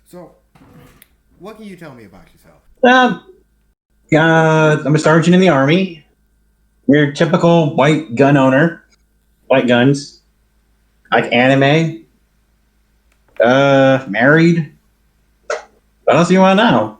So, what can you tell me about yourself? Um, I'm a sergeant in the army. You're a typical white gun owner, white guns, like anime, married. What else do you want to know?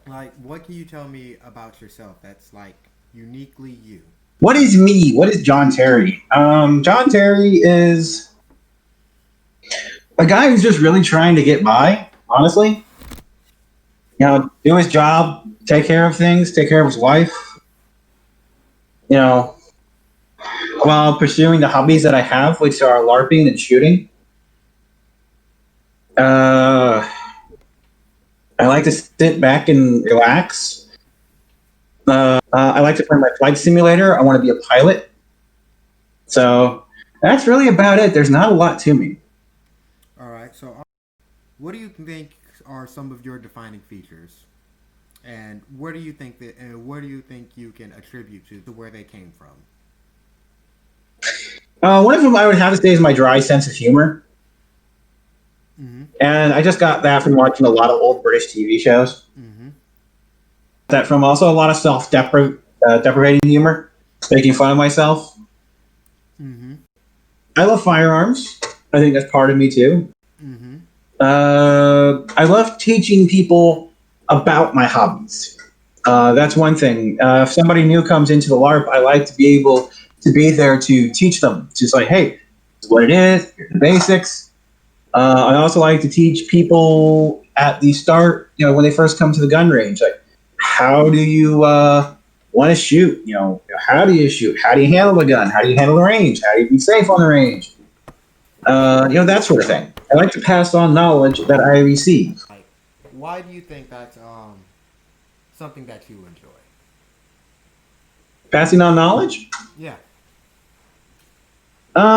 Like, what can you tell me about yourself that's like uniquely you? What is me? What is John Terry? John Terry is a guy who's just really trying to get by, honestly. Do his job, take care of things, take care of his wife, you know, while pursuing the hobbies that I have, which are LARPing and shooting. Uh, I like to sit back and relax. I like to play my flight simulator. I want to be a pilot. So that's really about it. There's not a lot to me. All right. So, what do you think are some of your defining features, and where do you think that, and where do you think you can attribute to where they came from? One of them I would have to say is my dry sense of humor. Mm-hmm. And I just got that from watching a lot of old British TV shows. Mm-hmm. That from also a lot of deprecating humor, making fun of myself. Mm-hmm. I love firearms. I think that's part of me too. Mm-hmm. I love teaching people about my hobbies. That's one thing. If somebody new comes into the LARP, I like to be able to be there to teach them. Just like, hey, this is what it is. Here's the basics. I also like to teach people at the start, when they first come to the gun range, like, how do you want to shoot? How do you shoot? How do you handle the gun? How do you handle the range? How do you be safe on the range? That sort of thing. I like to pass on knowledge that I receive. Like, why do you think that's something that you enjoy? Passing on knowledge? Yeah.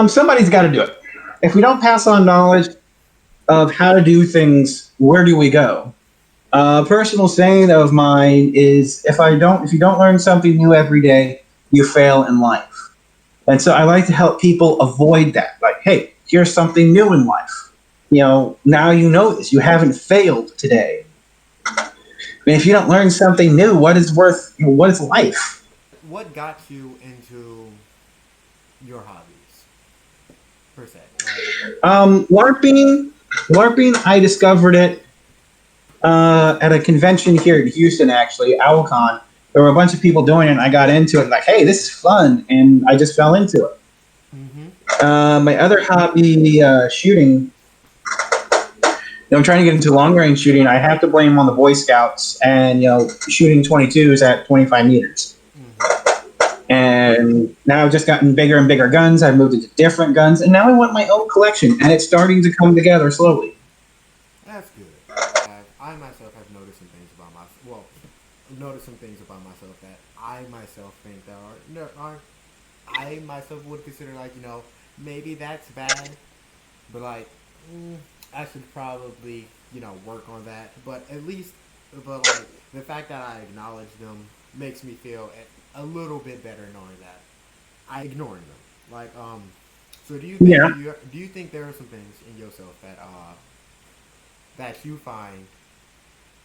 Somebody's got to do it. If we don't pass on knowledge of how to do things, where do we go? A personal saying of mine is if you don't learn something new every day, you fail in life. And so I like to help people avoid that. Like, hey, here's something new in life. Now you know this. You haven't failed today. I mean, if you don't learn something new, what is life? What got you into your hobbies per se? Like, LARPing, I discovered it at a convention here in Houston, actually, OwlCon. There were a bunch of people doing it, and I got into it. Like, hey, this is fun, and I just fell into it. mm-hmm. My other hobby, shooting. I'm trying to get into long range shooting. I have to blame on the Boy Scouts and shooting 22s at 25 meters. Mm-hmm. And now I've just gotten bigger and bigger guns. I've moved into different guns, and now I want my own collection, and it's starting to come together slowly. That's good. I myself have noticed some things about myself. Well, noticed some things about myself that I myself think that are I myself would consider like maybe that's bad, but like I should probably work on that. But at least, but like the fact that I acknowledge them makes me feel a little bit better knowing that I ignoring them. Like so Yeah, do you think there are some things in yourself that you find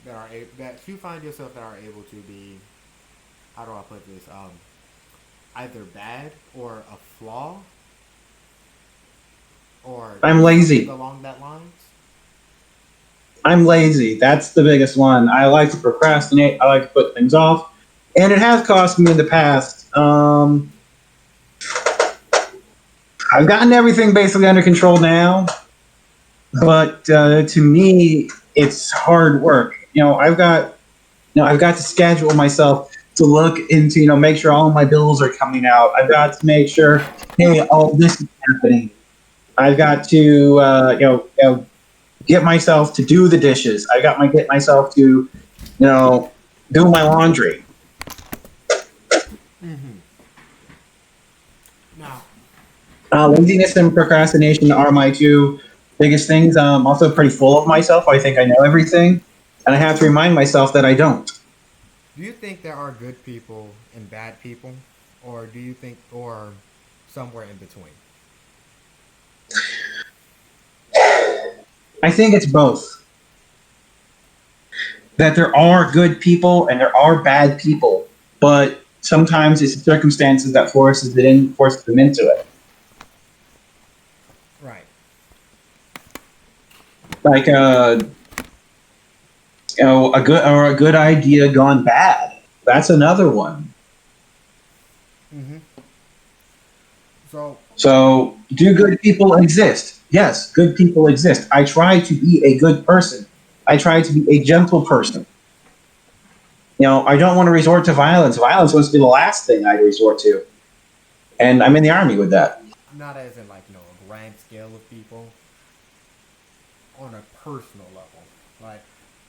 that you find yourself that are able to be, how do I put this, either bad or a flaw or I'm something lazy. along that lines? I'm lazy. That's the biggest one. I like to procrastinate. I like to put things off, and it has cost me in the past. I've gotten everything basically under control now, but to me, it's hard work. I've got to schedule myself to look into, make sure all of my bills are coming out. I've got to make sure, hey, all this is happening. I've got to, get myself to do the dishes. Get myself to, do my laundry. Mm-hmm. Now, Laziness and procrastination are my two biggest things. I'm also pretty full of myself. I think I know everything, and I have to remind myself that I don't. do you think there are good people and bad people, or do you think, or somewhere in between? I think it's both. that there are good people and there are bad people, but sometimes it's the circumstances that forces them into it. Right. Like a good idea gone bad. That's another one. Mm-hmm. So, So, do good people exist? Yes, good people exist. I try to be a good person. I try to be a gentle person. I don't want to resort to violence. Violence was to be the last thing I'd resort to. And I'm in the army with that. not as in like a grand scale of people, on a personal level. Like,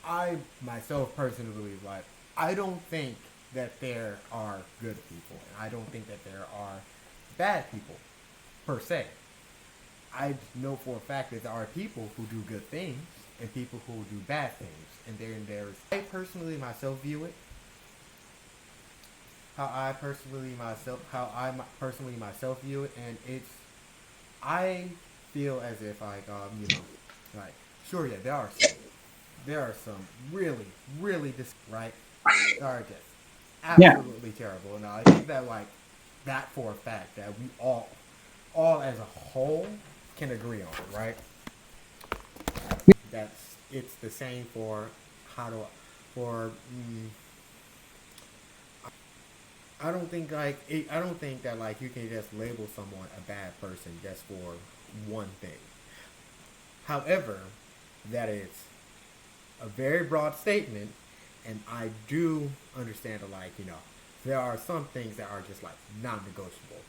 I myself personally believe, like, I don't think that there are good people, and I don't think that there are bad people per se. I know for a fact that there are people who do good things and people who do bad things, and there's. I personally myself view it. How I personally myself view it, and it's. I feel as if like, sure, yeah, there are some really, really right, that are just Yeah, absolutely terrible. And I think that, like, that for a fact that we all as a whole can agree on, right? That's it's the same for how do for I don't think that, like, you can just label someone a bad person just for one thing. However, that is a very broad statement, and I do understand that, like, there are some things that are just like non-negotiable.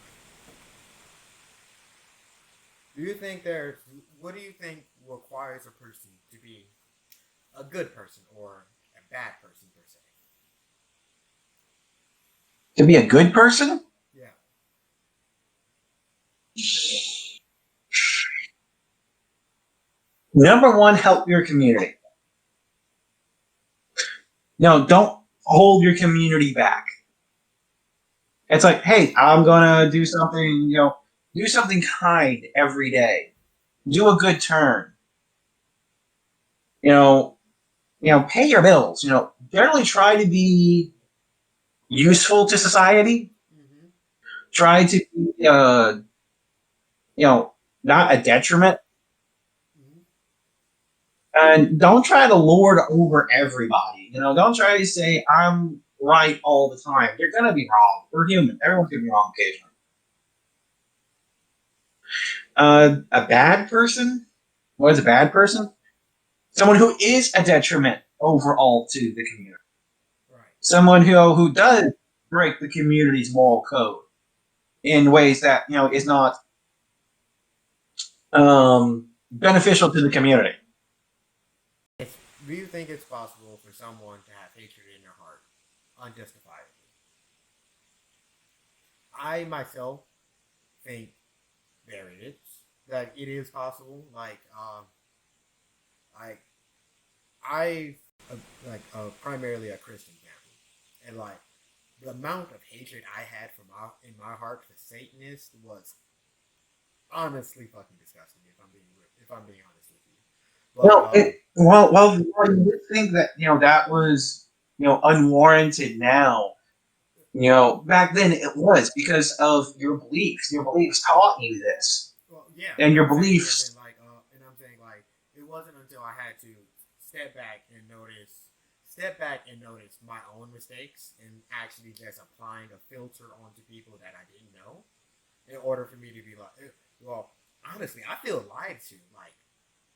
Do you think there's What do you think requires a person to be a good person or a bad person per se? to be a good person, Yeah. number one, help your community. Don't hold your community back. It's like, hey, I'm gonna do something. Do something kind every day. Do a good turn. You know, pay your bills. Generally try to be useful to society. Mm-hmm. Try to be, not a detriment. Mm-hmm. And don't try to lord over everybody. Don't try to say I'm right all the time. You're gonna be wrong. We're human. Everyone's gonna be wrong occasionally. A bad person. What is a bad person? Someone who is a detriment overall to the community. Right. Someone who does break the community's moral code in ways that is not beneficial to the community. Do you think it's possible for someone to have hatred in their heart unjustifiably? I myself think there it is. That it is possible. I I primarily a Christian family, and, like, the amount of hatred I had in my heart for Satanists was honestly fucking disgusting. If I'm being honest with you, but You would think that that was unwarranted now. Back then it was because of your beliefs. Your beliefs taught you this, well, yeah, and and your I'm saying as in beliefs. like, and I'm saying, like, it wasn't until I had to step back and notice my own mistakes and actually just applying a filter onto people that I didn't know in order for me to be like, well, honestly, I feel lied to. Like,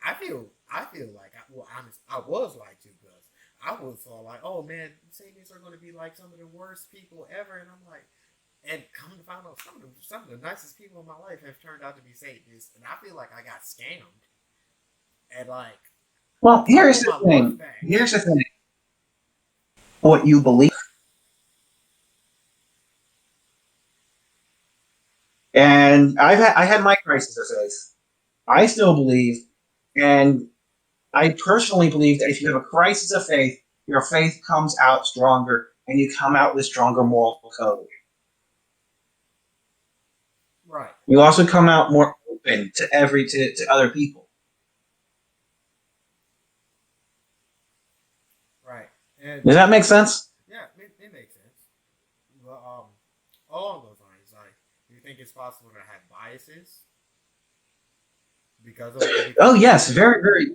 I feel like I was lied to, because I was all like, oh man, Satanists are going to be like some of the worst people ever, and I'm like, and come to find out, some of the nicest people in my life have turned out to be Satanists, and I feel like I got scammed, and, like, Well, I here's want the my love thing. back. Here's the thing. What you believe, and I had my crisis of faith. I still believe, and I personally believe that if you have a crisis of faith, your faith comes out stronger, and you come out with stronger moral code. Right, You also come out more open to other people. right. And Does that make sense? yeah, it makes sense. Well, along those lines, like, do you think it's possible to have biases Oh because of yes, religion? very, very.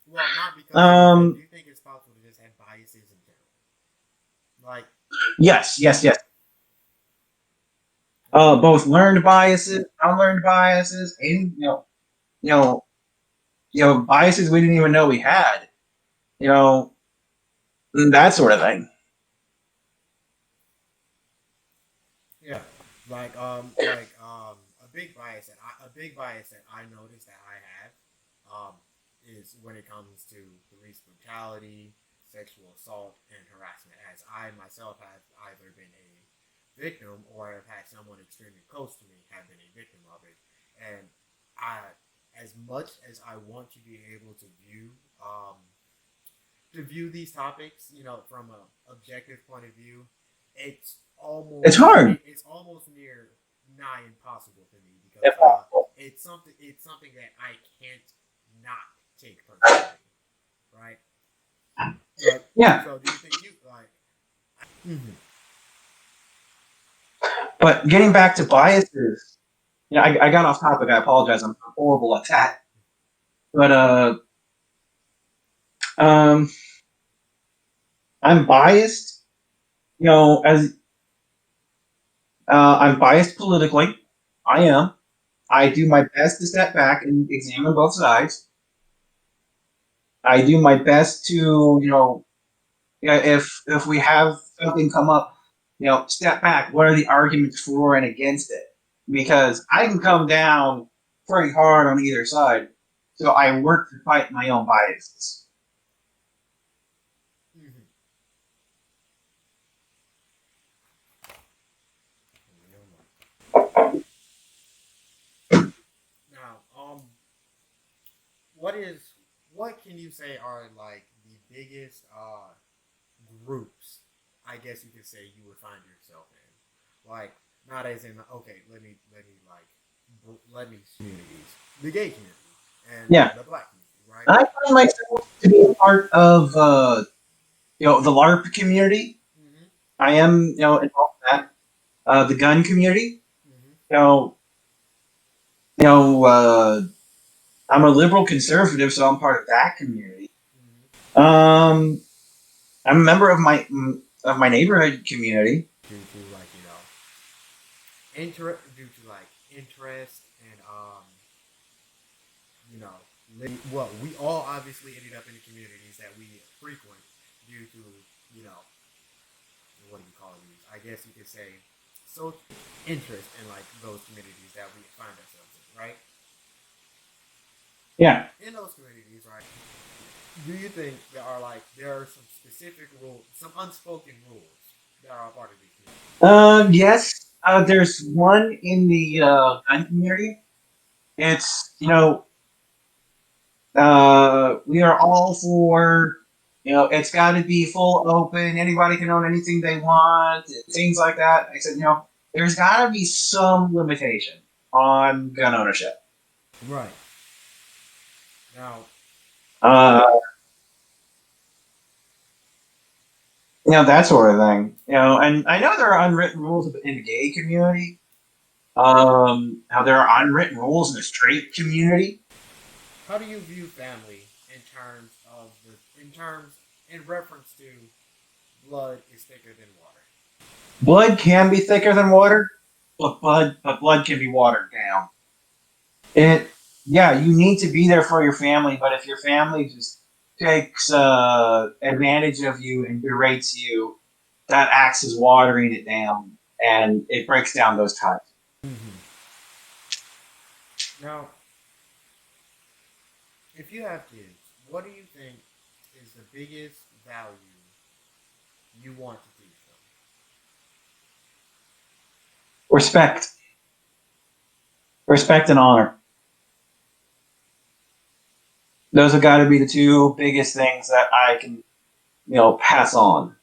Well, not because of religion. Do Um, you think it's possible to just have biases in general? Like, yes, yes, yes. like, Both learned biases, unlearned biases, and you know, biases we didn't even know we had. You know, that sort of thing. yeah, a big bias that I noticed that I have, is when it comes to police brutality, sexual assault, and harassment. As I myself have either been a victim or have had someone extremely close to me have been a victim of it, and I, as much as I want to be able to view these topics, from an objective point of view, it's It's hard. it's almost near nigh impossible for me If because possible. it's something that I can't not take personally, right? But Yeah, so, do you think you like? Mm-hmm. but getting back to biases, I got off topic. I apologize. I'm horrible at that. But um, I'm biased. As I'm biased politically. I am. I do my best to step back and examine both sides. I do my best to, yeah, if we have something come up, step back. What are the arguments for and against it? Because I can come down pretty hard on either side. So I work to fight my own biases. Mm-hmm. Now, what is what can you say are like the biggest groups, I guess you could say, you would find yourself in? Like, not as in, okay, let me communities, the gay community and Yeah, the black community, right? I find myself to be a part of, the LARP community. Mm-hmm. I am, involved in that. The gun community. Mm-hmm. You know, you know, I'm a liberal conservative, so I'm part of that community. Mm-hmm. Um, I'm a member of my neighborhood community. Due to like due to like interest and you know, well, we all obviously ended up in the communities that we frequent due to, you know, what do you call these? I guess you could say social interest in like those communities that we find ourselves in, right? Yeah. In those communities, right? Do you think there are some specific rules, some unspoken rules that are a part of these communities? Yes. There's one in the gun community. It's we are all for it's got to be full open. Anybody can own anything they want. Things like that. I said there's got to be some limitation on gun ownership. Right. Now, Uh, that sort of thing. And I know there are unwritten rules in the gay community. How there are unwritten rules in the straight community. how do you view family in terms in reference to blood is thicker than water? Blood can be thicker than water, but blood can be watered down. It Yeah, you need to be there for your family, but if your family just takes advantage of you and berates you, that acts as watering it down, and it breaks down those ties. Mm-hmm. Now, if you have kids, what do you think is the biggest value you want to teach them? Respect, respect, and honor. Those have got to be the two biggest things that I can pass on.